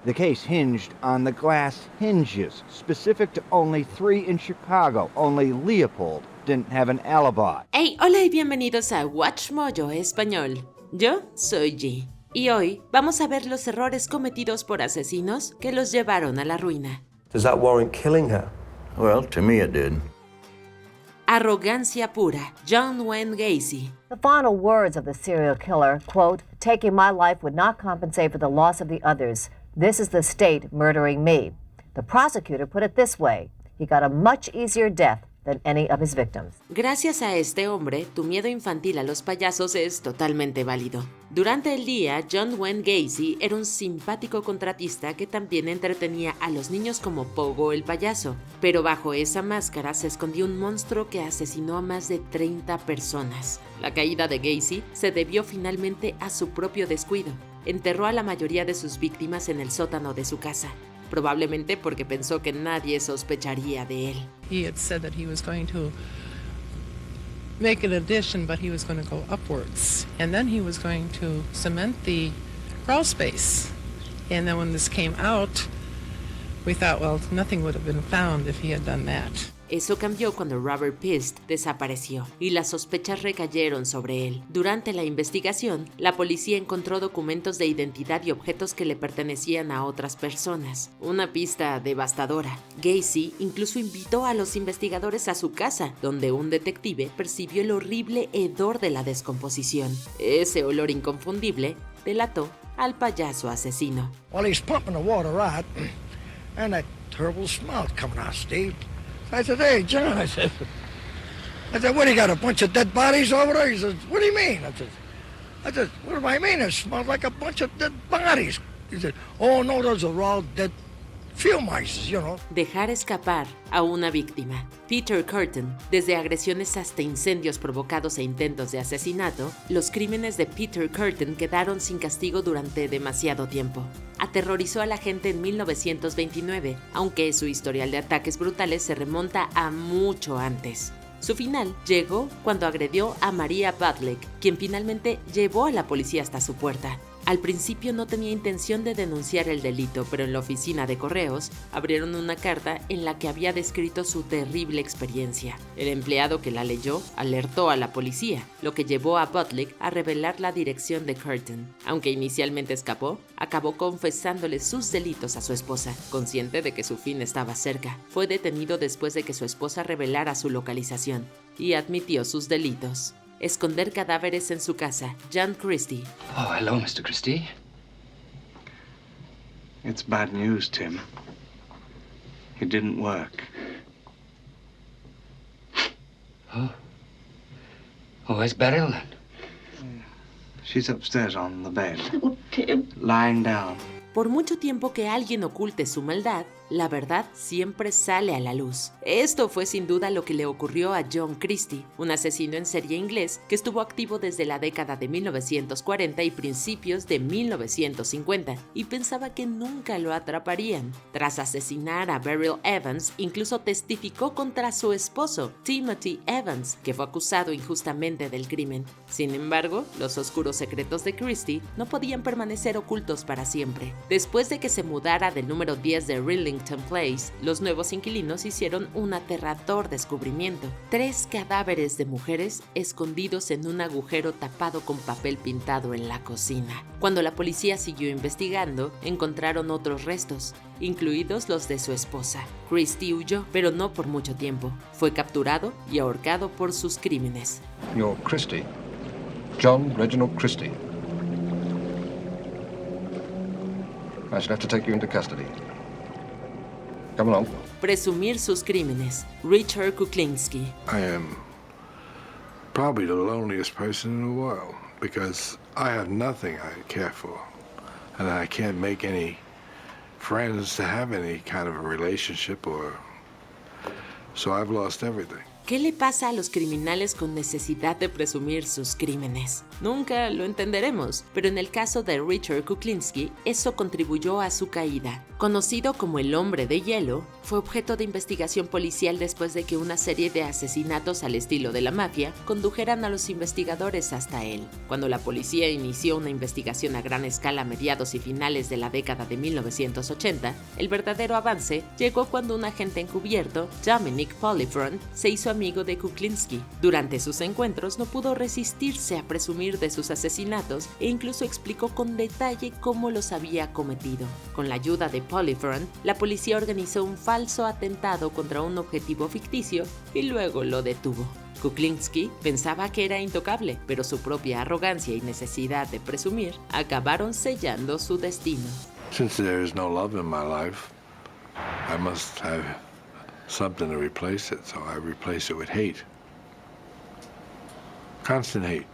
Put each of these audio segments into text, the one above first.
The case hinged on the glass hinges, specific to only 3 in Chicago. Only Leopold didn't have an alibi. Hey, hola y bienvenidos a Watch Mojo Español. Yo soy G. Y hoy vamos a ver los errores cometidos por asesinos que los llevaron a la ruina. Does that warrant killing her? Well, to me it did. Arrogancia pura, John Wayne Gacy. The final words of the serial killer, quote, "Taking my life would not compensate for the loss of the others. This is the state murdering me." The prosecutor put it this way: he got a much easier death than any of his victims. Gracias a este hombre, tu miedo infantil a los payasos es totalmente válido. Durante el día, John Wayne Gacy era un simpático contratista que también entretenía a los niños como Pogo el payaso, pero bajo esa máscara se escondió un monstruo que asesinó a más de 30 personas. La caída de Gacy se debió finalmente a su propio descuido. Enterró a la mayoría de sus víctimas en el sótano de su casa, probablemente porque pensó que nadie sospecharía de él. He had said that he was going to make an addition, but he was going to go upwards. And then he was going to cement the crawl space. And then when this came out, we thought, well, nothing would have been found if he had done that. Eso cambió cuando Robert Pist desapareció y las sospechas recayeron sobre él. Durante la investigación, la policía encontró documentos de identidad y objetos que le pertenecían a otras personas. Una pista devastadora. Gacy incluso invitó a los investigadores a su casa, donde un detective percibió el horrible hedor de la descomposición. Ese olor inconfundible delató al payaso asesino. Well, he's pumping the water out, and that terrible smell coming out, Steve. I said, "Hey, John," I said, "what, you got a bunch of dead bodies over there?" He says, "What do you mean?" I said, "What do I mean? It smells like a bunch of dead bodies." He said, "Oh, no, those are all dead field mice, you know." Dejar escapar a una víctima. Peter Curtin, desde agresiones hasta incendios provocados e intentos de asesinato, los crímenes de Peter Curtin quedaron sin castigo durante demasiado tiempo. Aterrorizó a la gente en 1929, aunque su historial de ataques brutales se remonta a mucho antes. Su final llegó cuando agredió a Maria Budlick, quien finalmente llevó a la policía hasta su puerta. Al principio no tenía intención de denunciar el delito, pero en la oficina de correos abrieron una carta en la que había descrito su terrible experiencia. El empleado que la leyó alertó a la policía, lo que llevó a Budlick a revelar la dirección de Curtin. Aunque inicialmente escapó, acabó confesándole sus delitos a su esposa, consciente de que su fin estaba cerca. Fue detenido después de que su esposa revelara su localización y admitió sus delitos. Esconder cadáveres en su casa, John Christie. Oh, hello, Mr. Christie. It's bad news, Tim. It didn't work. Oh, where's Beryl then? She's upstairs on the bed, Oh, Tim. lying down. Por mucho tiempo que alguien oculte su maldad, la verdad siempre sale a la luz. Esto fue sin duda lo que le ocurrió a John Christie, un asesino en serie inglés que estuvo activo desde la década de 1940 y principios de 1950, y pensaba que nunca lo atraparían. Tras asesinar a Beryl Evans, incluso testificó contra su esposo, Timothy Evans, que fue acusado injustamente del crimen. Sin embargo, los oscuros secretos de Christie no podían permanecer ocultos para siempre. Después de que se mudara del número 10 de Rillington Place, los nuevos inquilinos hicieron un aterrador descubrimiento: 3 cadáveres de mujeres escondidos en un agujero tapado con papel pintado en la cocina. Cuando la policía siguió investigando, encontraron otros restos, incluidos los de su esposa. Christie huyó, pero no por mucho tiempo. Fue capturado y ahorcado por sus crímenes. You're Christie. John Reginald Christie. I shall have to take you into custody. Come along. Presumir sus crímenes. Richard Kuklinski. I am probably the loneliest person in the world because I have nothing I care for, and I can't make any friends to have any kind of a relationship, or so I've lost everything. ¿Qué le pasa a los criminales con necesidad de presumir sus crímenes? Nunca lo entenderemos, pero en el caso de Richard Kuklinski, eso contribuyó a su caída. Conocido como el Hombre de Hielo, fue objeto de investigación policial después de que una serie de asesinatos al estilo de la mafia condujeran a los investigadores hasta él. Cuando la policía inició una investigación a gran escala a mediados y finales de la década de 1980, el verdadero avance llegó cuando un agente encubierto, Dominic Polifront, se hizo amigo de Kuklinski. Durante sus encuentros no pudo resistirse a presumir de sus asesinatos e incluso explicó con detalle cómo los había cometido. Con la ayuda de Polifront, la policía organizó un falso atentado contra un objetivo ficticio y luego lo detuvo. Kuklinski pensaba que era intocable, pero su propia arrogancia y necesidad de presumir acabaron sellando su destino. Since there is no love in my life, I must have something to replace it, so I replace it with hate. Constant hate.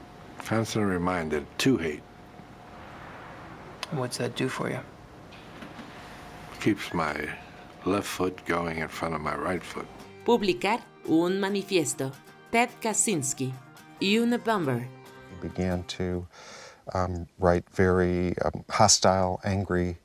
Constant reminder to hate. What's that do for you? Keeps my left foot going in front of my right foot. Publicar un manifiesto. Ted Kaczynski, Unabomber. He began to write very hostile, angry,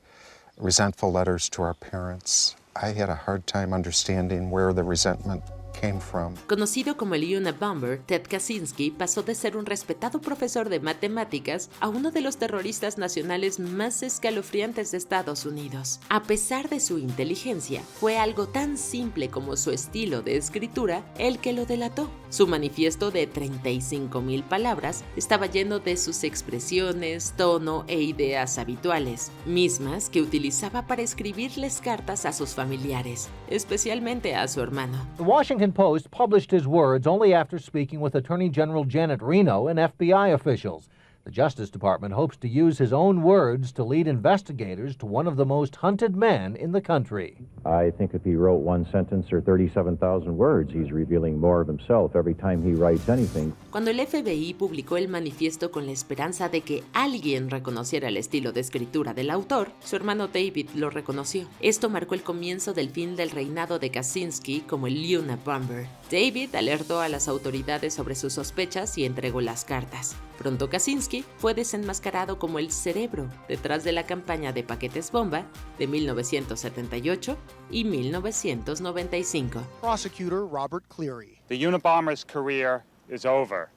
resentful letters to our parents. I had a hard time understanding where the resentment came from. Conocido como el Unabomber, Ted Kaczynski pasó de ser un respetado profesor de matemáticas a uno de los terroristas nacionales más escalofriantes de Estados Unidos. A pesar de su inteligencia, fue algo tan simple como su estilo de escritura el que lo delató. Su manifiesto de 35,000 palabras estaba lleno de sus expresiones, tono e ideas habituales, mismas que utilizaba para escribirles cartas a sus familiares, especialmente a su hermano. The Washington Post published his words only after speaking with Attorney General Janet Reno and FBI officials. The Justice Department hopes to use his own words to lead investigators to one of the most hunted men in the country. I think if he wrote one sentence or 37,000 words, he's revealing more of himself every time he writes anything. Cuando el FBI publicó el manifiesto con la esperanza de que alguien reconociera el estilo de escritura del autor, su hermano David lo reconoció. Esto marcó el comienzo del fin del reinado de Kaczynski como el Unabomber. David alertó a las autoridades sobre sus sospechas y entregó las cartas. Pronto Kaczynski fue desenmascarado como el cerebro detrás de la campaña de paquetes bomba de 1978 y 1995. Prosecutor Robert Cleary. The Unabomber's career is over.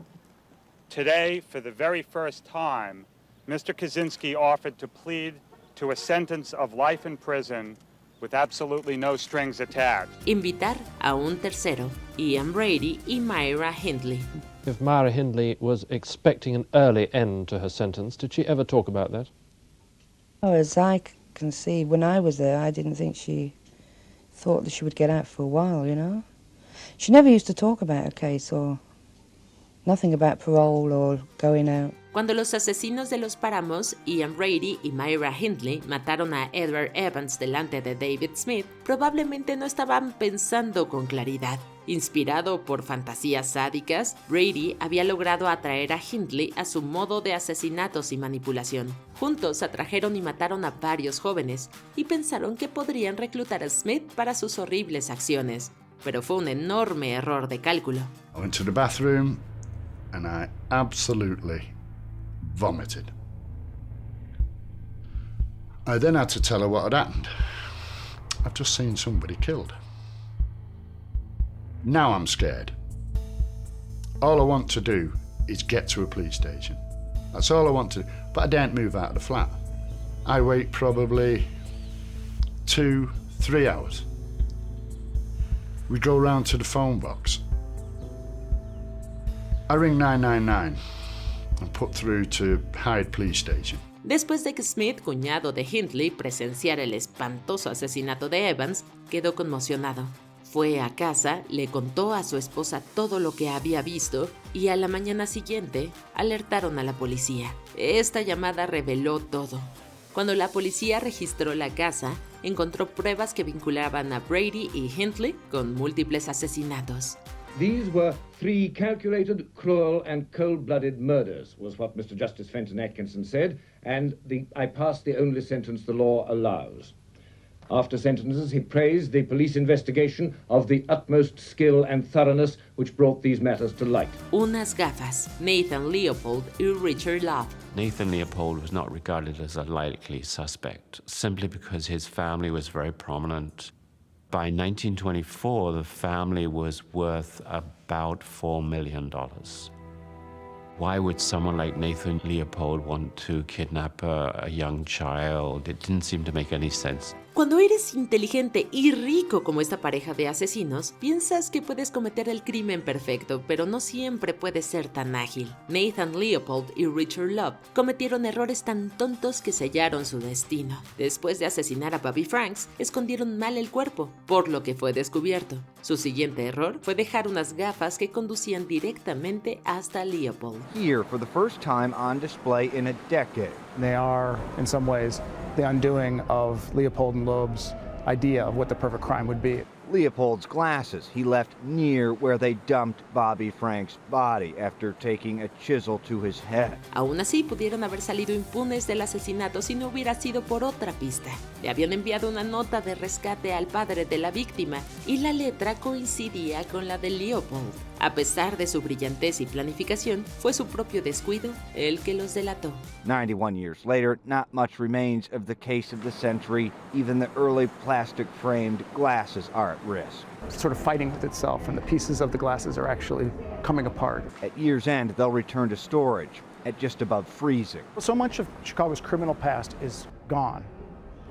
Today, for the very first time, Mr. Kaczynski offered to plead to a sentence of life in prison with absolutely no strings attached. Invitar a un tercero, Ian Brady y Myra Hindley. If Myra Hindley was expecting an early end to her sentence, did she ever talk about that? Oh, as I can see, when I was there, I didn't think she thought that she would get out for a while, you know? She never used to talk about her case or nothing about parole or going out. Cuando los asesinos de los páramos, Ian Brady y Myra Hindley, mataron a Edward Evans delante de David Smith, probablemente no estaban pensando con claridad. Inspirado por fantasías sádicas, Brady había logrado atraer a Hindley a su modo de asesinatos y manipulación. Juntos atrajeron y mataron a varios jóvenes y pensaron que podrían reclutar a Smith para sus horribles acciones, pero fue un enorme error de cálculo. I went to the bathroom and I absolutely vomited. I then had to tell her what had happened. I've just seen somebody killed. Now I'm scared. All I want to do is get to a police station. That's all I want to do. But I daren't move out of the flat. I wait probably 2-3 hours. We go round to the phone box. I ring 999 and put through to Hyde Police Station. Después de que Smith, cuñado de Hindley, presenciara el espantoso asesinato de Evans, quedó conmocionado. Fue a casa, le contó a su esposa todo lo que había visto y a la mañana siguiente alertaron a la policía. Esta llamada reveló todo. Cuando la policía registró la casa, encontró pruebas que vinculaban a Brady y Hindley con múltiples asesinatos. These were 3 calculated, cruel and cold-blooded murders, was what Mr. Justice Fenton Atkinson said, and I passed the only sentence the law allows. After sentences, he praised the police investigation of the utmost skill and thoroughness which brought these matters to light. Unas gafas, Nathan Leopold y Richard Love. Nathan Leopold was not regarded as a likely suspect, simply because his family was very prominent. By 1924, the family was worth about $4 million. Why would someone like Nathan Leopold want to kidnap a young child? It didn't seem to make any sense. Cuando eres inteligente y rico como esta pareja de asesinos, piensas que puedes cometer el crimen perfecto, pero no siempre puedes ser tan ágil. Nathan Leopold y Richard Love cometieron errores tan tontos que sellaron su destino. Después de asesinar a Bobby Franks, escondieron mal el cuerpo, por lo que fue descubierto. Su siguiente error fue dejar unas gafas que conducían directamente hasta Leopold. Here for the first time on display in a decade. They are, in some ways, the undoing of Leopold and Loeb's idea of what the perfect crime would be. Leopold's glasses he left near where they dumped Bobby Frank's body after taking a chisel to his head. Aún así, pudieron haber salido impunes del asesinato si no hubiera sido por otra pista. Le habían enviado una nota de rescate al padre de la víctima y la letra coincidía con la de Leopold. A pesar de su brillantez y planificación, fue su propio descuido el que los delató. 91 years later, not much remains of the case of the century. Even the early plastic-framed glasses are at risk. It's sort of fighting with itself, and the pieces of the glasses are actually coming apart. At year's end, they'll return to storage at just above freezing. So much of Chicago's criminal past is gone.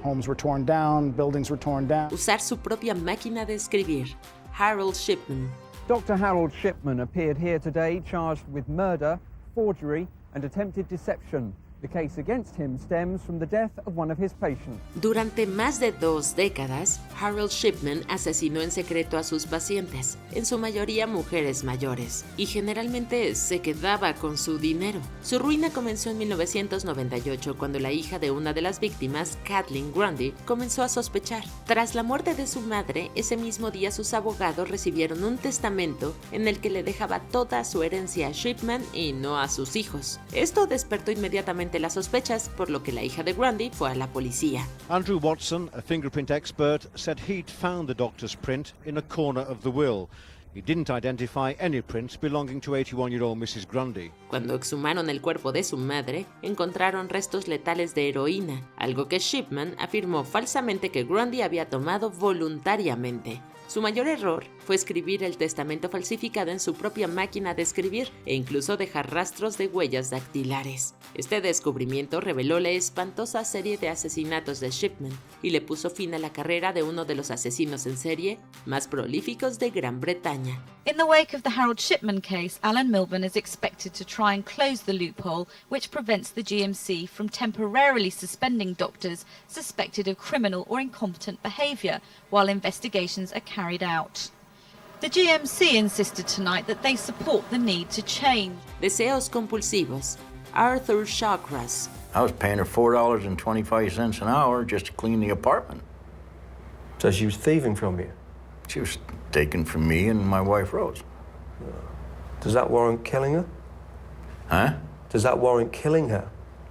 Homes were torn down, buildings were torn down. Usar su propia máquina de escribir. Harold Shipman. Dr. Harold Shipman appeared here today charged with murder, forgery, and attempted deception. The case against him stems from the death of one of his patients. Durante más de 2 décadas, Harold Shipman asesinó en secreto a sus pacientes, en su mayoría mujeres mayores, y generalmente se quedaba con su dinero. Su ruina comenzó en 1998 cuando la hija de una de las víctimas, Kathleen Grundy, comenzó a sospechar. Tras la muerte de su madre, ese mismo día sus abogados recibieron un testamento en el que le dejaba toda su herencia a Shipman y no a sus hijos. Esto despertó inmediatamente las sospechas, por lo que la hija de Grundy fue a la policía. Andrew Watson, a fingerprint expert, said he'd found the doctor's print in a corner of the will. He didn't identify any prints belonging to 81-year-old Mrs. Grundy. Cuando exhumaron el cuerpo de su madre, encontraron restos letales de heroína, algo que Shipman afirmó falsamente que Grundy había tomado voluntariamente. Su mayor error fue escribir el testamento falsificado en su propia máquina de escribir e incluso dejar rastros de huellas dactilares. Este descubrimiento reveló la espantosa serie de asesinatos de Shipman y le puso fin a la carrera de uno de los asesinos en serie más prolíficos de Gran Bretaña. In the wake of the Harold Shipman case, Alan Milburn is expected to try and close the loophole which prevents the GMC from temporarily suspending doctors suspected of criminal or incompetent behaviour while investigations are carried out. The GMC insisted tonight that they support the need to change. Deseos compulsivos. Arthur Shawcross. I was paying her $4.25 an hour just to clean the apartment. So she was thieving from you? She was taking from me and my wife Rose. Does that warrant killing her? Huh? Does that warrant killing her?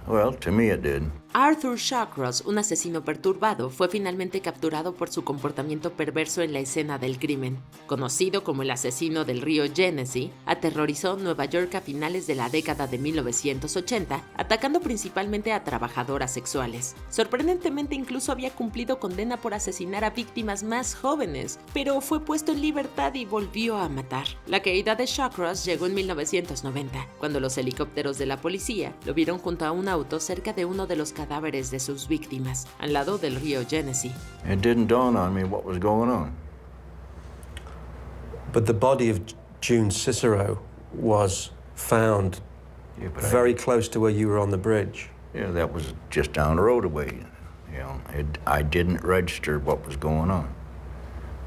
Well, to me it did. Arthur Shawcross, un asesino perturbado, fue finalmente capturado por su comportamiento perverso en la escena del crimen. Conocido como el asesino del río Genesee, aterrorizó Nueva York a finales de la década de 1980, atacando principalmente a trabajadoras sexuales. Sorprendentemente, incluso había cumplido condena por asesinar a víctimas más jóvenes, pero fue puesto en libertad y volvió a matar. La caída de Shawcross llegó en 1990, cuando los helicópteros de la policía lo vieron junto a un auto cerca de uno de los cadáveres de sus víctimas, al lado del río Genesee. It didn't dawn on me what was going on. But the body of June Cicero was found very close to where you were on the bridge. Yeah, that was just down the road away. You know, I didn't register what was going on.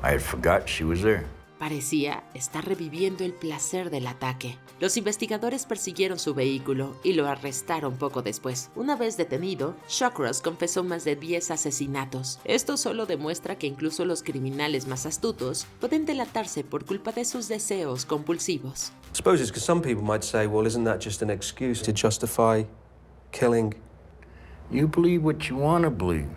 I had forgot she was there. Parecía estar reviviendo el placer del ataque. Los investigadores persiguieron su vehículo y lo arrestaron poco después. Una vez detenido, Shawcross confesó más de 10 asesinatos. Esto solo demuestra que incluso los criminales más astutos pueden delatarse por culpa de sus deseos compulsivos. I suppose it's because some people might say, well, isn't that just an excuse to justify killing? You believe what you want to believe.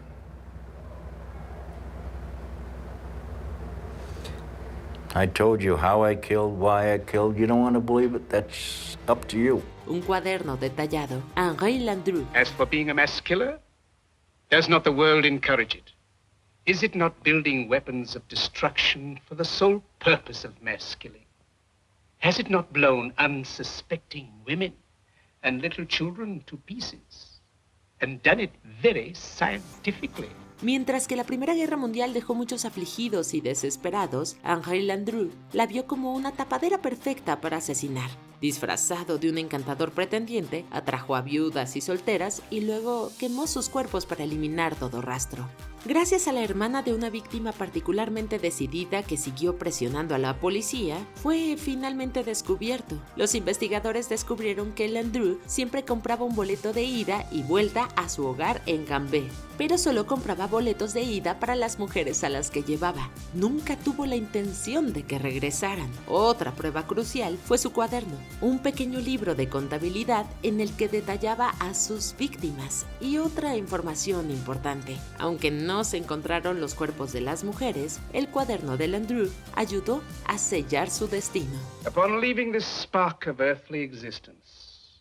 I told you how I killed, why I killed. You don't want to believe it? That's up to you. Un cuaderno detallado. Henri Landru. As for being a mass killer, does not the world encourage it? Is it not building weapons of destruction for the sole purpose of mass killing? Has it not blown unsuspecting women and little children to pieces? And done it very scientifically. Mientras que la Primera Guerra Mundial dejó muchos afligidos y desesperados, Henri Landru la vio como una tapadera perfecta para asesinar. Disfrazado de un encantador pretendiente, atrajo a viudas y solteras y luego quemó sus cuerpos para eliminar todo rastro. Gracias a la hermana de una víctima particularmente decidida que siguió presionando a la policía, fue finalmente descubierto. Los investigadores descubrieron que Landru siempre compraba un boleto de ida y vuelta a su hogar en Gambé, pero solo compraba boletos de ida para las mujeres a las que llevaba. Nunca tuvo la intención de que regresaran. Otra prueba crucial fue su cuaderno, un pequeño libro de contabilidad en el que detallaba a sus víctimas. Y otra información importante, aunque no se encontraron los cuerpos de las mujeres, el cuaderno de Landru ayudó a sellar su destino. Upon leaving this spark of earthly existence,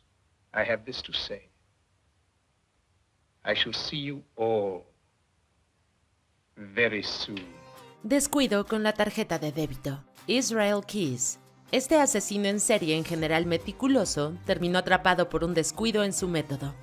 I have this to say. I shall see you all very soon. Descuido con la tarjeta de débito. Israel Keyes. Este asesino en serie, en general meticuloso, terminó atrapado por un descuido en su método.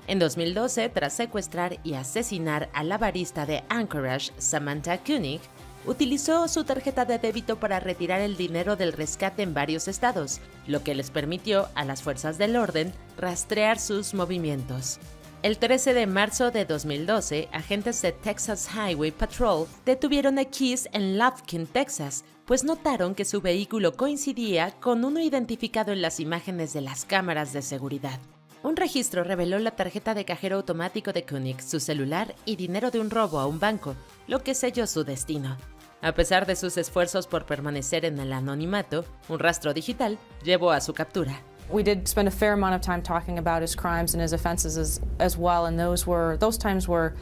En 2012, tras secuestrar y asesinar a la barista de Anchorage, Samantha Koenig, utilizó su tarjeta de débito para retirar el dinero del rescate en varios estados, lo que les permitió a las fuerzas del orden rastrear sus movimientos. El 13 de marzo de 2012, agentes de Texas Highway Patrol detuvieron a Keyes en Lufkin, Texas, pues notaron que su vehículo coincidía con uno identificado en las imágenes de las cámaras de seguridad. Un registro reveló la tarjeta de cajero automático de Koenig, su celular y dinero de un robo a un banco, lo que selló su destino. A pesar de sus esfuerzos por permanecer en el anonimato, un rastro digital llevó a su captura. We did spend a fair amount of time talking about his crimes and his offenses as well, and those times were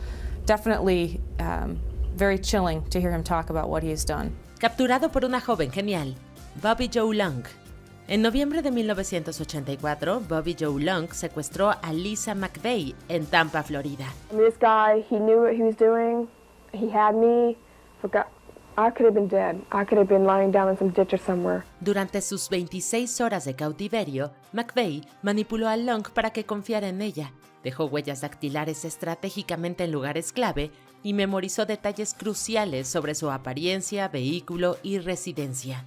definitely very chilling to hear him talk about what he has done. Capturado por una joven genial, Bobby Joe Long. En noviembre de 1984, Bobby Joe Long secuestró a Lisa McVeigh en Tampa, Florida. This guy, he knew what he was doing. He had me. I could have been dead. I could have been lying down in some ditch or somewhere. Durante sus 26 horas de cautiverio, McVeigh manipuló a Long para que confiara en ella. Dejó huellas dactilares estratégicamente en lugares clave y memorizó detalles cruciales sobre su apariencia, vehículo y residencia.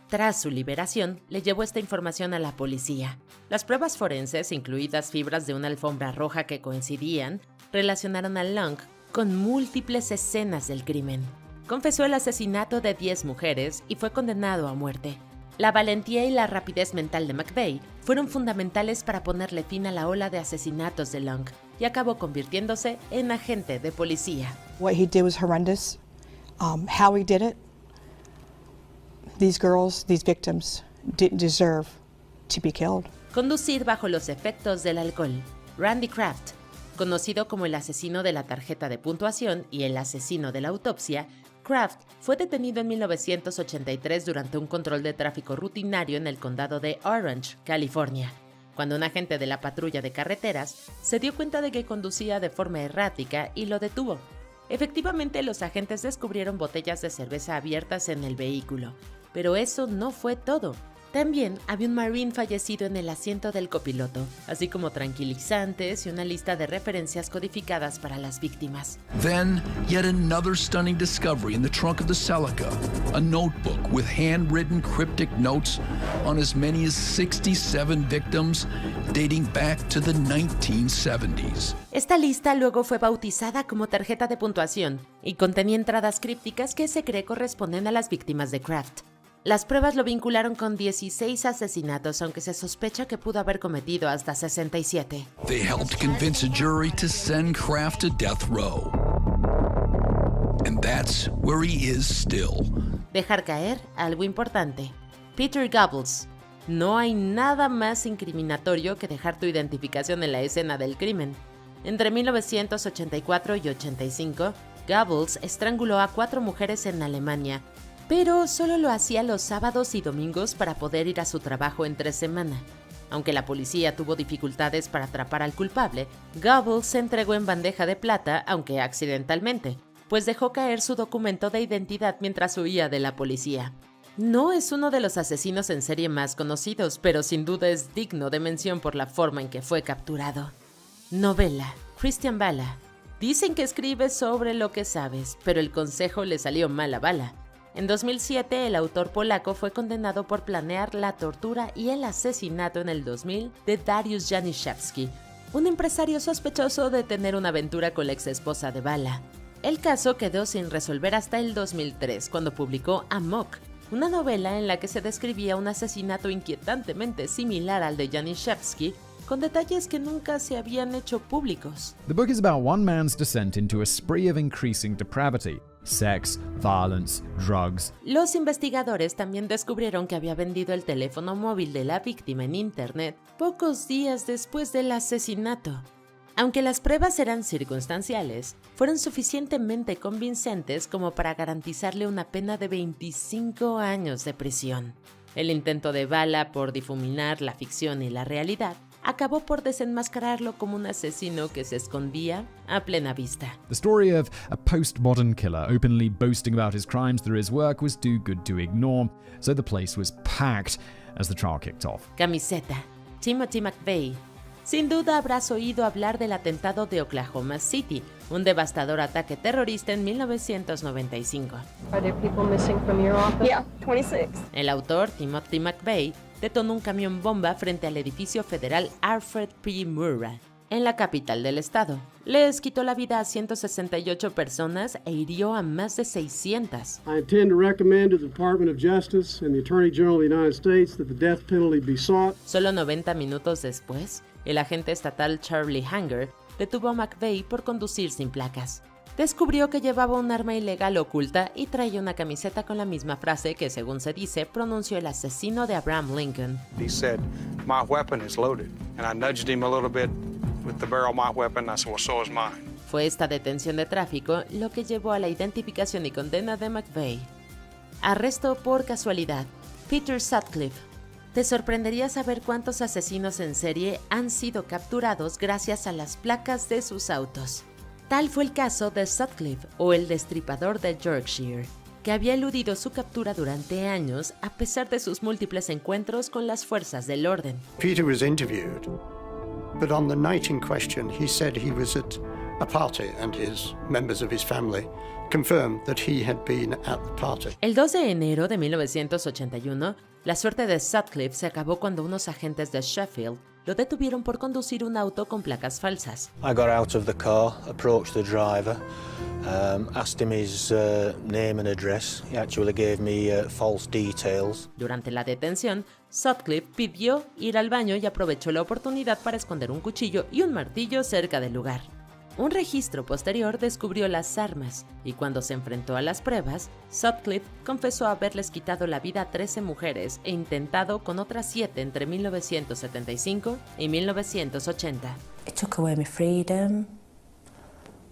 Tras su liberación, le llevó esta información a la policía. Las pruebas forenses, incluidas fibras de una alfombra roja que coincidían, relacionaron a Long con múltiples escenas del crimen. Confesó el asesinato de 10 mujeres y fue condenado a muerte. La valentía y la rapidez mental de McVeigh fueron fundamentales para ponerle fin a la ola de asesinatos de Long y acabó convirtiéndose en agente de policía. What he did was horrendous. How he did it, these girls, these victims, didn't deserve to be killed. Conducir bajo los efectos del alcohol. Randy Kraft, conocido como el asesino de la tarjeta de puntuación y el asesino de la autopsia, Kraft fue detenido en 1983 durante un control de tráfico rutinario en el condado de Orange, California, cuando un agente de la patrulla de carreteras se dio cuenta de que conducía de forma errática y lo detuvo. Efectivamente, los agentes descubrieron botellas de cerveza abiertas en el vehículo, pero eso no fue todo. También había un Marine fallecido en el asiento del copiloto, así como tranquilizantes y una lista de referencias codificadas para las víctimas. Then, yet another stunning discovery in the trunk of the Celica, a notebook with handwritten cryptic notes on as many as 67 victims dating back to the 1970s. Esta lista luego fue bautizada como tarjeta de puntuación y contenía entradas crípticas que se cree corresponden a las víctimas de Kraft. Las pruebas lo vincularon con 16 asesinatos, aunque se sospecha que pudo haber cometido hasta 67. They helped convince a jury to send Kraft to death row. And that's where he is still. Dejar caer algo importante. Peter Goebbels. No hay nada más incriminatorio que dejar tu identificación en la escena del crimen. Entre 1984 y 85, Goebbels estranguló a 4 mujeres en Alemania, pero solo lo hacía los sábados y domingos para poder ir a su trabajo entre semana. Aunque la policía tuvo dificultades para atrapar al culpable, Goebbels se entregó en bandeja de plata, aunque accidentalmente, pues dejó caer su documento de identidad mientras huía de la policía. No es uno de los asesinos en serie más conocidos, pero sin duda es digno de mención por la forma en que fue capturado. Novela. Christian Bala. Dicen que escribe sobre lo que sabes, pero el consejo le salió mala bala. En 2007, el autor polaco fue condenado por planear la tortura y el asesinato en el 2000 de Dariusz Janiszewski, un empresario sospechoso de tener una aventura con la exesposa de Bala. El caso quedó sin resolver hasta el 2003, cuando publicó Amok, una novela en la que se describía un asesinato inquietantemente similar al de Janiszewski, con detalles que nunca se habían hecho públicos. The book is about one man's descent into a spree of increasing depravity. Sex, violence, drugs. Los investigadores también descubrieron que había vendido el teléfono móvil de la víctima en internet pocos días después del asesinato. Aunque las pruebas eran circunstanciales, fueron suficientemente convincentes como para garantizarle una pena de 25 años de prisión. El intento de Bala por difuminar la ficción y la realidad acabó por desenmascararlo como un asesino que se escondía a plena vista. The story of a postmodern killer openly boasting about his crimes through his work was too good to ignore, so the place was packed as the trial kicked off. Camiseta. Timothy McVeigh. Sin duda habrás oído hablar del atentado de Oklahoma City, un devastador ataque terrorista en 1995. Are there people missing from your office? Yeah, 26. El autor, Timothy McVeigh, detonó un camión bomba frente al edificio federal Alfred P. Murrah, en la capital del estado. Les quitó la vida a 168 personas e hirió a más de 600. I intend to recommend to the Department of Justice and the Attorney General of the United States that the death penalty be sought. Solo 90 minutos después, el agente estatal Charlie Hanger detuvo a McVeigh por conducir sin placas. Descubrió que llevaba un arma ilegal oculta y traía una camiseta con la misma frase que, según se dice, pronunció el asesino de Abraham Lincoln. He said, "My weapon is loaded," and I nudged him a little bit with the barrel of my weapon. I said, "Well, so is mine." Fue esta detención de tráfico lo que llevó a la identificación y condena de McVeigh. Arresto por casualidad. Peter Sutcliffe. Te sorprendería saber cuántos asesinos en serie han sido capturados gracias a las placas de sus autos. Tal fue el caso de Sutcliffe, o el destripador de Yorkshire, que había eludido su captura durante años a pesar de sus múltiples encuentros con las fuerzas del orden. Peter was interviewed, but on the night in question he said he was at a party and his members of his family confirmed that he had been at the party. El 2 de enero de 1981, la suerte de Sutcliffe se acabó cuando unos agentes de Sheffield lo detuvieron por conducir un auto con placas falsas. I got out of the car, approached the driver, asked him his name and address. He actually gave me false details. Durante la detención, Sutcliffe pidió ir al baño y aprovechó la oportunidad para esconder un cuchillo y un martillo cerca del lugar. Un registro posterior descubrió las armas, y cuando se enfrentó a las pruebas, Sutcliffe confesó haberles quitado la vida a 13 mujeres e intentado con otras 7 entre 1975 y 1980. It took away my freedom.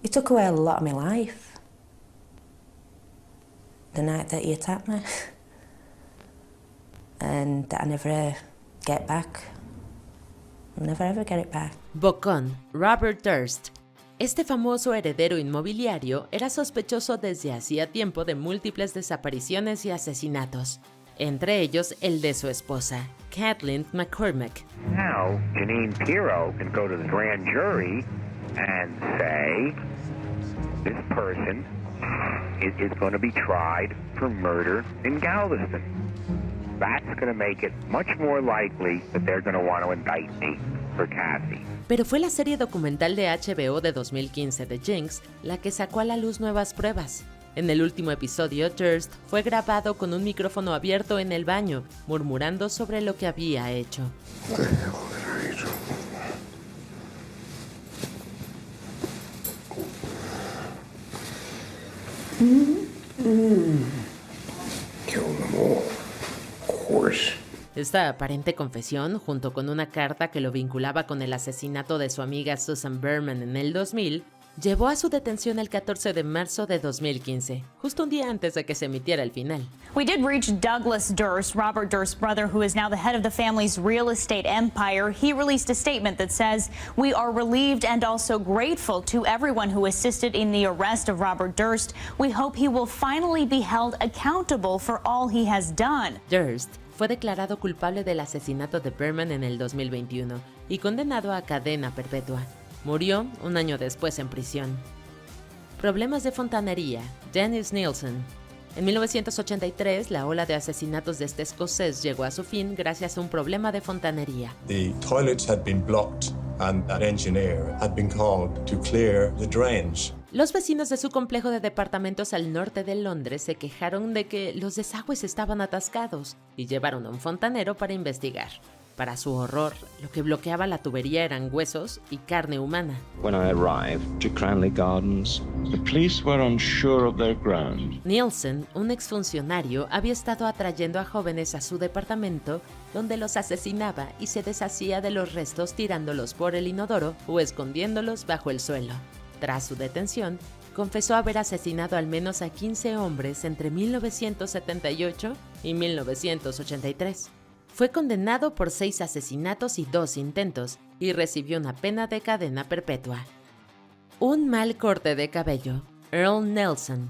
It took away a lot of my life. The night that he attacked me. And that I never get back. I'll never ever get it back. Bocón, Robert Durst. Este famoso heredero inmobiliario era sospechoso desde hacía tiempo de múltiples desapariciones y asesinatos, entre ellos el de su esposa, Kathleen McCormack. Now, Janine Pirro can go to the grand jury and say, this person is going to be tried for murder in Galveston. That's going to make it much more likely that they're going to want to indict me for Cassie. Pero fue la serie documental de HBO de 2015 de Jinx la que sacó a la luz nuevas pruebas. En el último episodio, Durst fue grabado con un micrófono abierto en el baño, murmurando sobre lo que había hecho. Esta aparente confesión, junto con una carta que lo vinculaba con el asesinato de su amiga Susan Berman en el 2000, llevó a su detención el 14 de marzo de 2015, justo un día antes de que se emitiera el final. We did reach Douglas Durst, Robert Durst's brother, who is now the head of the family's real estate empire. He released a statement that says, "We are relieved and also grateful to everyone who assisted in the arrest of Robert Durst. We hope he will finally be held accountable for all he has done." Durst fue declarado culpable del asesinato de Berman en el 2021 y condenado a cadena perpetua. Murió un año después en prisión. Problemas de fontanería. Dennis Nilsen. En 1983, la ola de asesinatos de este escocés llegó a su fin gracias a un problema de fontanería. The toilets had been blocked and an engineer had been called to clear the drains. Los vecinos de su complejo de departamentos al norte de Londres se quejaron de que los desagües estaban atascados y llevaron a un fontanero para investigar. Para su horror, lo que bloqueaba la tubería eran huesos y carne humana. When I arrived to Cranley Gardens, the police were unsure of their ground. Nielsen, un exfuncionario, había estado atrayendo a jóvenes a su departamento, donde los asesinaba y se deshacía de los restos tirándolos por el inodoro o escondiéndolos bajo el suelo. Tras su detención, confesó haber asesinado al menos a 15 hombres entre 1978 y 1983. Fue condenado por 6 asesinatos y 2 intentos y recibió una pena de cadena perpetua. Un mal corte de cabello. Earl Nelson.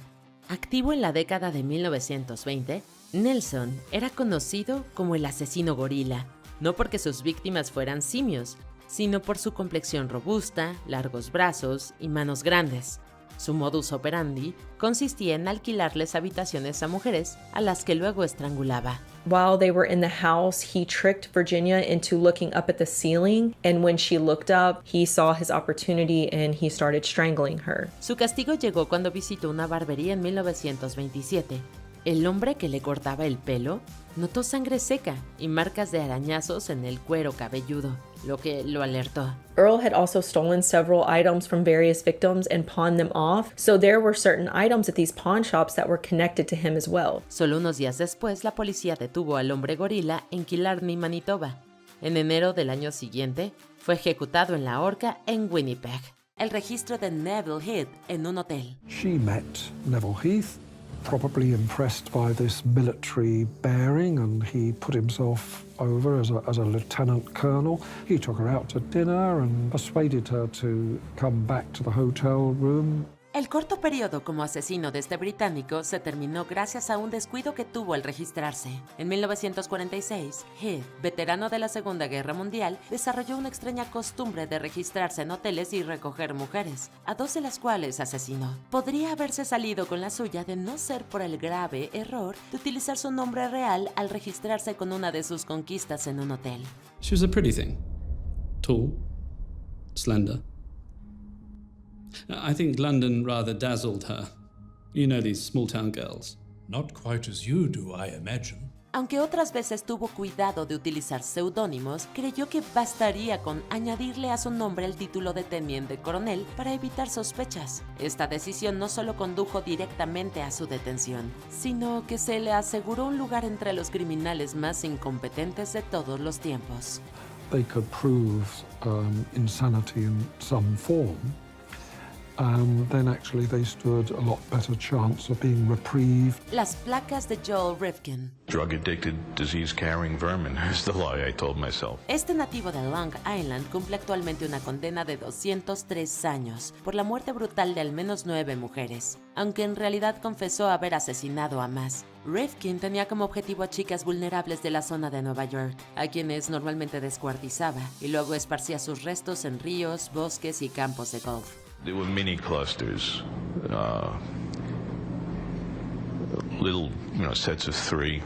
Activo en la década de 1920, Nelson era conocido como el asesino gorila, no porque sus víctimas fueran simios, sino por su complexión robusta, largos brazos y manos grandes. Su modus operandi consistía en alquilarles habitaciones a mujeres a las que luego estrangulaba. While they were in the house, he tricked Virginia into looking up at the ceiling, and when she looked up, he saw his opportunity and he started strangling her. Su castigo llegó cuando visitó una barbería en 1927. El hombre que le cortaba el pelo notó sangre seca y marcas de arañazos en el cuero cabelludo, lo que lo alertó. Earl had also stolen several items from various victims and pawned them off, so there were certain items at these pawn shops that were connected to him as well. Solo unos días después, la policía detuvo al hombre gorila en Killarney, Manitoba. En enero del año siguiente, fue ejecutado en la horca en Winnipeg. El registro de Neville Heath en un hotel. She met Neville Heath, probably impressed by this military bearing, and he put himself over as a lieutenant colonel. He took her out to dinner and persuaded her to come back to the hotel room. El corto periodo como asesino de este británico se terminó gracias a un descuido que tuvo al registrarse. En 1946, Heath, veterano de la Segunda Guerra Mundial, desarrolló una extraña costumbre de registrarse en hoteles y recoger mujeres, a 2 de las cuales asesinó. Podría haberse salido con la suya de no ser por el grave error de utilizar su nombre real al registrarse con una de sus conquistas en un hotel. She was a pretty thing. Tall, slender. I think London rather dazzled her. You know these small-town girls. Not quite as you do, I imagine. Aunque otras veces tuvo cuidado de utilizar seudónimos, creyó que bastaría con añadirle a su nombre el título de teniente coronel para evitar sospechas. Esta decisión no solo condujo directamente a su detención, sino que se le aseguró un lugar entre los criminales más incompetentes de todos los tiempos. They could prove insanity in some form. Then actually they stood a lot better chance of being reprieved. Las placas de Joel Rifkin. Drug-addicted, disease-carrying vermin is the lie I told myself. Este nativo de Long Island cumple actualmente una condena de 203 años por la muerte brutal de al menos 9 mujeres, aunque en realidad confesó haber asesinado a más. Rifkin tenía como objetivo a chicas vulnerables de la zona de Nueva York, a quienes normalmente descuartizaba, y luego esparcía sus restos en ríos, bosques y campos de golf. There were mini clusters, little, sets of 3.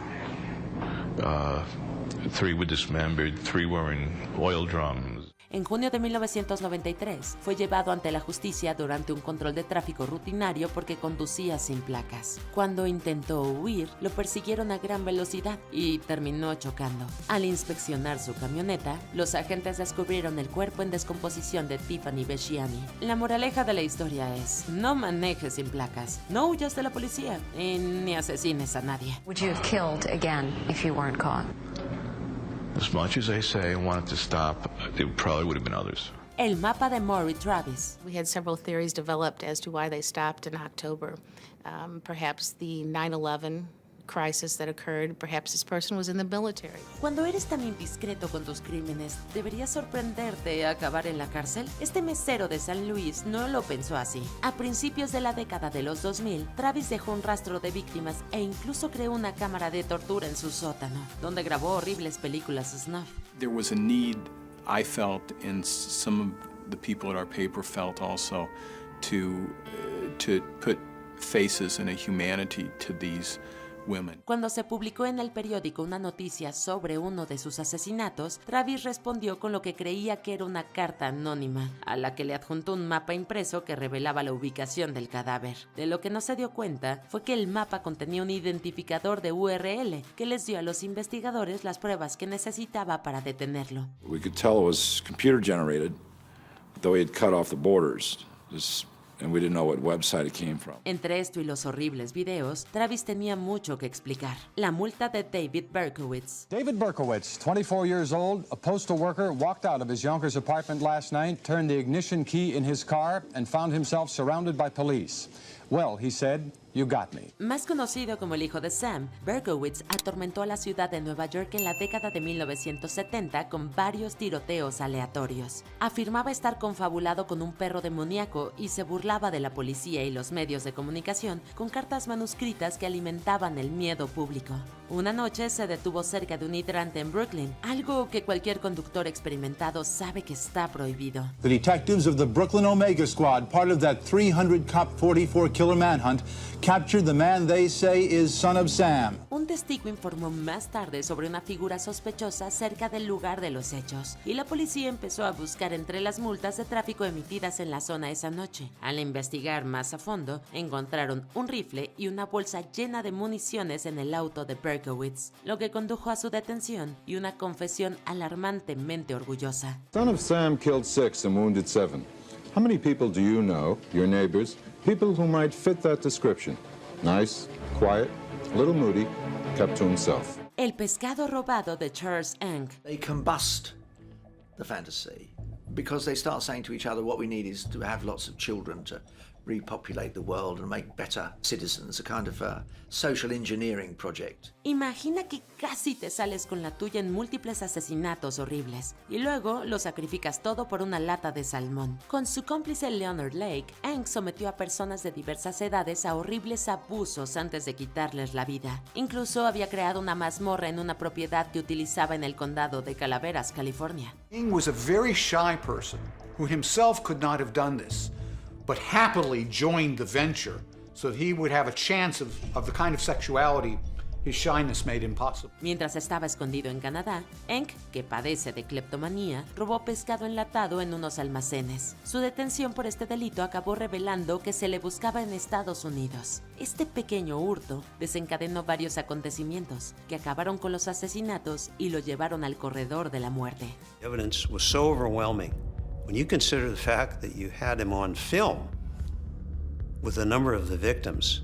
3 were dismembered, 3 were in oil drums. En junio de 1993, fue llevado ante la justicia durante un control de tráfico rutinario porque conducía sin placas. Cuando intentó huir, lo persiguieron a gran velocidad y terminó chocando. Al inspeccionar su camioneta, los agentes descubrieron el cuerpo en descomposición de Tiffany Beshiani. La moraleja de la historia es: no manejes sin placas, no huyas de la policía y ni asesines a nadie. Would you have killed again if you weren't caught? As much as I say I wanted to stop, there probably would have been others. el mapa de Maury Travis. We had several theories developed as to why they stopped in October. Perhaps the 9/11 crisis that occurred, perhaps this person was in the military. Cuando eres tan indiscreto con tus crímenes, ¿debería sorprenderte acabar en la cárcel? Este mesero de San Luis no lo pensó así. A principios de la década de los 2000, Travis dejó un rastro de víctimas e incluso creó una cámara de tortura en su sótano, donde grabó horribles películas snuff. There was a need, I felt, and some of the people at our paper felt also, to put faces and a humanity to these women. Cuando se publicó en el periódico una noticia sobre uno de sus asesinatos, Travis respondió con lo que creía que era una carta anónima, a la que le adjuntó un mapa impreso que revelaba la ubicación del cadáver. De lo que no se dio cuenta fue que el mapa contenía un identificador de URL que les dio a los investigadores las pruebas que necesitaba para detenerlo. We could tell it was computer generated, though he had cut off the borders. And we didn't know what website it came from. Entre esto y los horribles videos, Travis tenía mucho que explicar. La multa de David Berkowitz. David Berkowitz, 24 years old, a postal worker, walked out of his Yonkers apartment last night, turned the ignition key in his car, and found himself surrounded by police. Well, he said, you got me. Más conocido como el hijo de Sam, Berkowitz atormentó a la ciudad de Nueva York en la década de 1970 con varios tiroteos aleatorios. Afirmaba estar confabulado con un perro demoníaco y se burlaba de la policía y los medios de comunicación con cartas manuscritas que alimentaban el miedo público. Una noche se detuvo cerca de un hidrante en Brooklyn, algo que cualquier conductor experimentado sabe que está prohibido. The detectives of the Brooklyn Omega Squad, part of that 300-cop 44-killer manhunt, captured the man they say is son of Sam. Un testigo informó más tarde sobre una figura sospechosa cerca del lugar de los hechos, y la policía empezó a buscar entre las multas de tráfico emitidas en la zona esa noche. Al investigar más a fondo, encontraron un rifle y una bolsa llena de municiones en el auto de Berkowitz, lo que condujo a su detención y una confesión alarmantemente orgullosa. Son of Sam killed 6 and wounded 7. How many people do you know, your neighbors, people who might fit that description? Nice, quiet, a little moody, kept to himself. El pescado robado de Charles Ng. They combust the fantasy because they start saying to each other, what we need is to have lots of children to repopulate the world and make better citizens, a kind of social engineering project. Imagina que casi te sales con la tuya en múltiples asesinatos horribles y luego lo sacrificas todo por una lata de salmón. Con su cómplice Leonard Lake, Ng sometió a personas de diversas edades a horribles abusos antes de quitarles la vida. Incluso había creado una mazmorra en una propiedad que utilizaba en el condado de Calaveras, California. Ng was a very shy person who himself could not have done this, but happily joined the venture so that he would have a chance of the kind of sexuality his shyness made impossible. Mientras estaba escondido en Canadá, Ng, que padece de cleptomanía, robó pescado enlatado en unos almacenes. Su detención por este delito acabó revelando que se le buscaba en Estados Unidos. Este pequeño hurto desencadenó varios acontecimientos que acabaron con los asesinatos y lo llevaron al corredor de la muerte. The evidence was so overwhelming. When you consider the fact that you had him on film with a number of the victims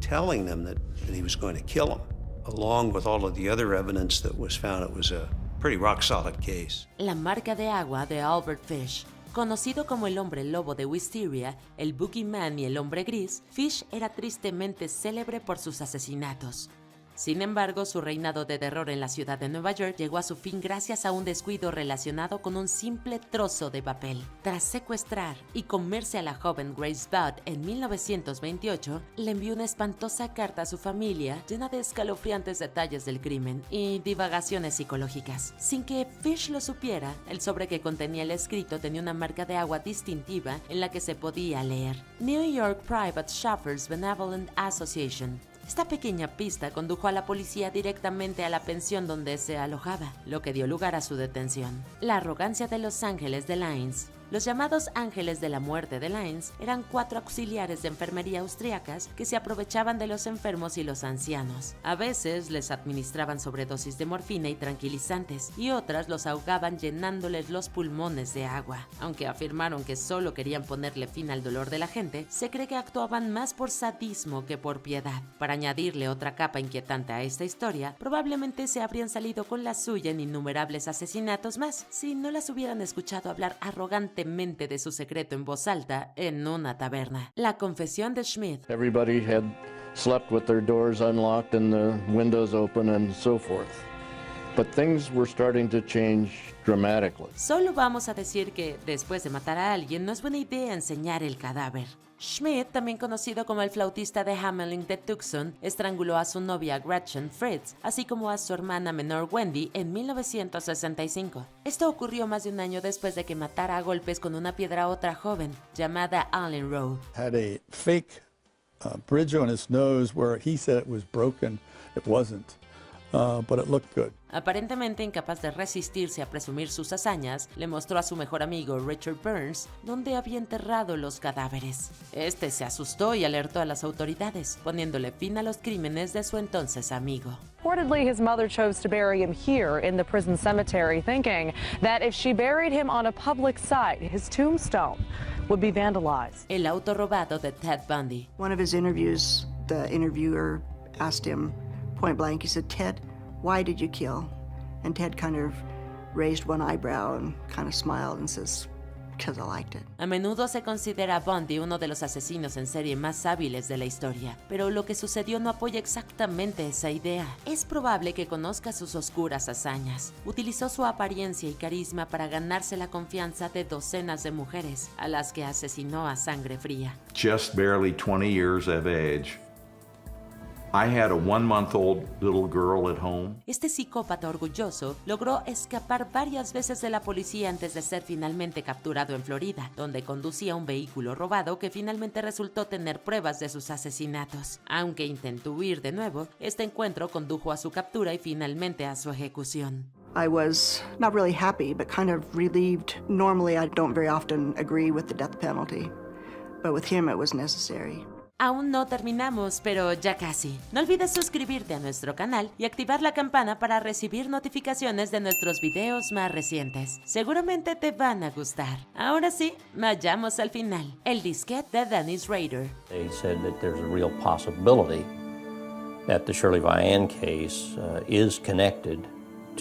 telling them that he was going to kill them, along with all of the other evidence that was found, it was a pretty rock-solid case. La marca de agua de Albert Fish. Conocido como el hombre lobo de Wisteria, el Boogeyman y el hombre gris, Fish era tristemente célebre por sus asesinatos. Sin embargo, su reinado de terror en la ciudad de Nueva York llegó a su fin gracias a un descuido relacionado con un simple trozo de papel. Tras secuestrar y comerse a la joven Grace Budd en 1928, le envió una espantosa carta a su familia llena de escalofriantes detalles del crimen y divagaciones psicológicas. Sin que Fish lo supiera, el sobre que contenía el escrito tenía una marca de agua distintiva en la que se podía leer: New York Private Shoppers Benevolent Association. Esta pequeña pista condujo a la policía directamente a la pensión donde se alojaba, lo que dio lugar a su detención. La arrogancia de los ángeles de Lines. Los llamados ángeles de la muerte de Lines eran 4 auxiliares de enfermería austriacas que se aprovechaban de los enfermos y los ancianos. A veces les administraban sobredosis de morfina y tranquilizantes, y otras los ahogaban llenándoles los pulmones de agua. Aunque afirmaron que solo querían ponerle fin al dolor de la gente, se cree que actuaban más por sadismo que por piedad. Para añadirle otra capa inquietante a esta historia, probablemente se habrían salido con la suya en innumerables asesinatos más, si no las hubieran escuchado hablar arrogantemente de su secreto en voz alta en una taberna. La confesión de Schmidt. Everybody had slept with their doors unlocked and the windows open and so forth. But things were starting to change dramatically. Solo vamos a decir que, después de matar a alguien, no es buena idea enseñar el cadáver. Schmidt, también conocido como el flautista de Hamelin de Tucson, estranguló a su novia Gretchen Fritz, así como a su hermana menor Wendy en 1965. Esto ocurrió más de un año después de que matara a golpes con una piedra a otra joven, llamada Allen Rowe. Had a fake bridge on his nose where he said it was broken. It wasn't. But it looked good. Aparentemente incapaz de resistirse a presumir sus hazañas, le mostró a su mejor amigo Richard Burns dónde había enterrado los cadáveres. Este se asustó y alertó a las autoridades, poniéndole fin a los crímenes de su entonces amigo. Reportedly, his mother chose to bury him here in the prison cemetery, thinking that if she buried him on a public site, his tombstone would be vandalized. El auto robado de Ted Bundy. One of his interviews, the interviewer asked him point blank, he said, "Ted, why did you kill?" And Ted kind of raised one eyebrow and kind of smiled and says, "Because I liked it." A menudo se considera a Bundy uno de los asesinos en serie más hábiles de la historia, pero lo que sucedió no apoya exactamente esa idea. Es probable que conozca sus oscuras hazañas. Utilizó su apariencia y carisma para ganarse la confianza de docenas de mujeres, a las que asesinó a sangre fría. Just barely 20 years of age. I had a 1-month-old little girl at home. Este psicópata orgulloso logró escapar varias veces de la policía antes de ser finalmente capturado en Florida, donde conducía un vehículo robado que finalmente resultó tener pruebas de sus asesinatos. Aunque intentó huir de nuevo, este encuentro condujo a su captura y finalmente a su ejecución. I was not really happy, but kind of relieved. Normally, I don't very often agree with the death penalty, but with him it was necessary. Aún no terminamos, pero ya casi. No olvides suscribirte a nuestro canal y activar la campana para recibir notificaciones de nuestros videos más recientes. Seguramente te van a gustar. Ahora sí, vayamos al final. El disquete de Dennis Rader. They said that there's a real possibility that the Shirley Vian case is connected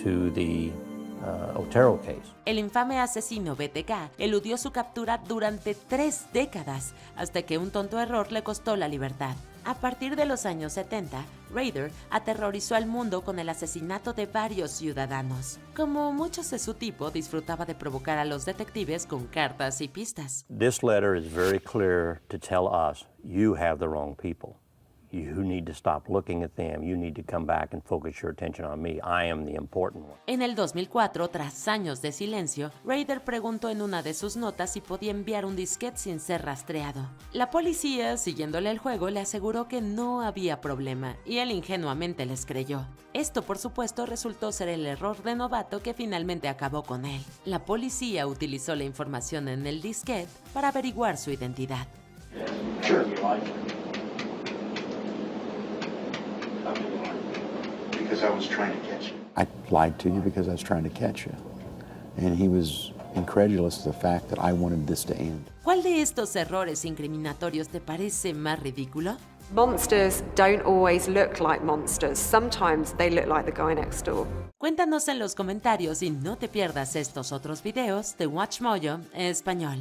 to the Otero case. El infame asesino BTK eludió su captura durante 3 décadas, hasta que un tonto error le costó la libertad. A partir de los años 70, Rader aterrorizó al mundo con el asesinato de varios ciudadanos. Como muchos de su tipo, disfrutaba de provocar a los detectives con cartas y pistas. This letter is very clear to tell us, you have the wrong people. You need to stop looking at them. You need to come back and focus your attention on me. I am the important one. En el 2004, tras años de silencio, Rader preguntó en una de sus notas si podía enviar un disquete sin ser rastreado. La policía, siguiéndole el juego, le aseguró que no había problema, y él ingenuamente les creyó. Esto, por supuesto, resultó ser el error de novato que finalmente acabó con él. La policía utilizó la información en el disquete para averiguar su identidad. Sure, you like it. Because I was trying to catch you. I lied to you because I was trying to catch you. And he was incredulous to the fact that I wanted this to end. ¿Cuál de estos errores incriminatorios te parece más ridículo? Monsters don't always look like monsters. Sometimes they look like the guy next door. Cuéntanos en los comentarios y no te pierdas estos otros videos de WatchMojo Español.